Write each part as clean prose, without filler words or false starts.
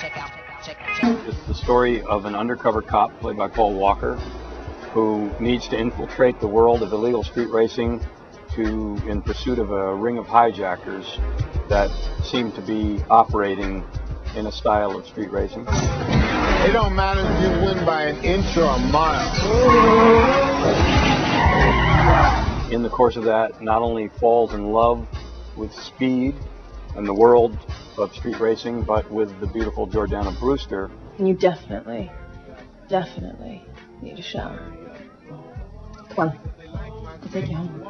It's the story of an undercover cop played by Paul Walker who needs to infiltrate the world of illegal street racing in pursuit of a ring of hijackers that seem to be operating in a style of street racing. It don't matter if you win by an inch or a mile. In the course of that, not only falls in love with speed and the world of street racing, but with the beautiful Jordana Brewster. You definitely need a shower. Come on, I'll take you home.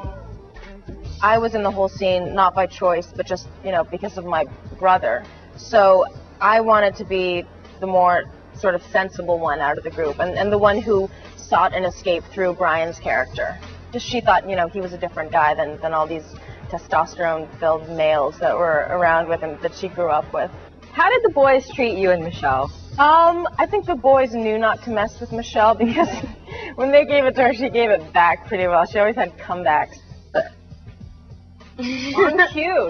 I was in the whole scene not by choice, but just, because of my brother. So I wanted to be the more sort of sensible one out of the group, and the one who sought an escape through Brian's character. Just she thought, he was a different guy than all these testosterone-filled males that were around with him that she grew up with. How did the boys treat you and Michelle? I think the boys knew not to mess with Michelle because when they gave it to her, she gave it back pretty well. She always had comebacks. On cue.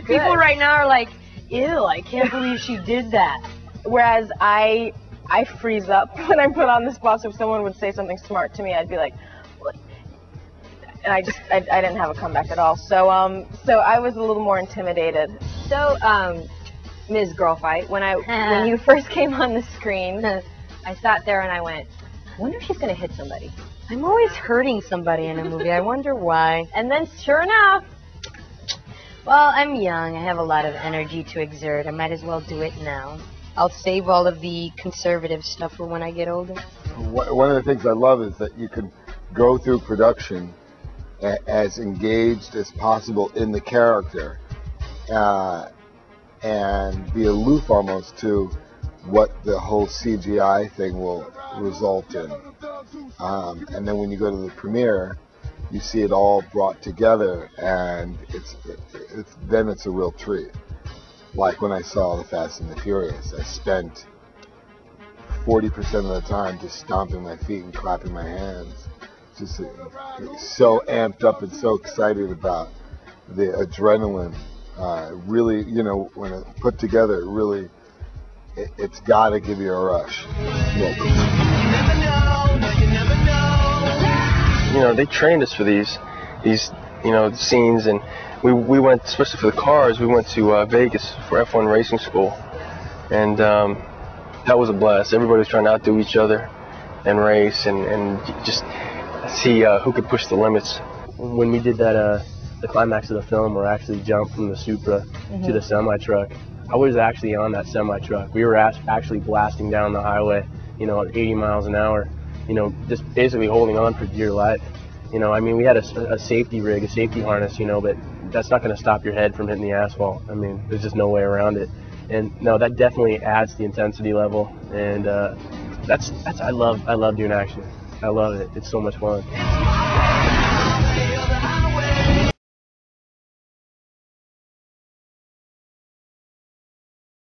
People right now are like, ew, I can't believe she did that. Whereas I freeze up when I'm put on the spot, so if someone would say something smart to me, I'd be like, what? And I didn't have a comeback at all. So I was a little more intimidated. So, Ms. Girlfight, when you first came on the screen, I sat there and I went, I wonder if she's going to hit somebody. I'm always hurting somebody in a movie. I wonder why. And then, sure enough, well, I'm young. I have a lot of energy to exert. I might as well do it now. I'll save all of the conservative stuff for when I get older. One of the things I love is that you can go through production as engaged as possible in the character and be aloof almost to what the whole CGI thing will result in. And then when you go to the premiere, you see it all brought together, and it's a real treat. Like when I saw The Fast and the Furious, I spent 40% of the time just stomping my feet and clapping my hands, just so amped up and so excited about the adrenaline. Really, when it's put together, really, it's got to give you a rush. They trained us for these scenes, and we went, especially for the cars, we went to Vegas for F1 racing school, and that was a blast. Everybody was trying to outdo each other and race and just see who could push the limits. When we did that, the climax of the film, where I actually jumped from the Supra to the semi-truck, I was actually on that semi-truck. We were actually blasting down the highway, at 80 miles an hour, just basically holding on for dear life. We had a safety rig, a safety harness, but that's not going to stop your head from hitting the asphalt. There's just no way around it. And no, that definitely adds the intensity level. And I love doing action. I love it. It's so much fun.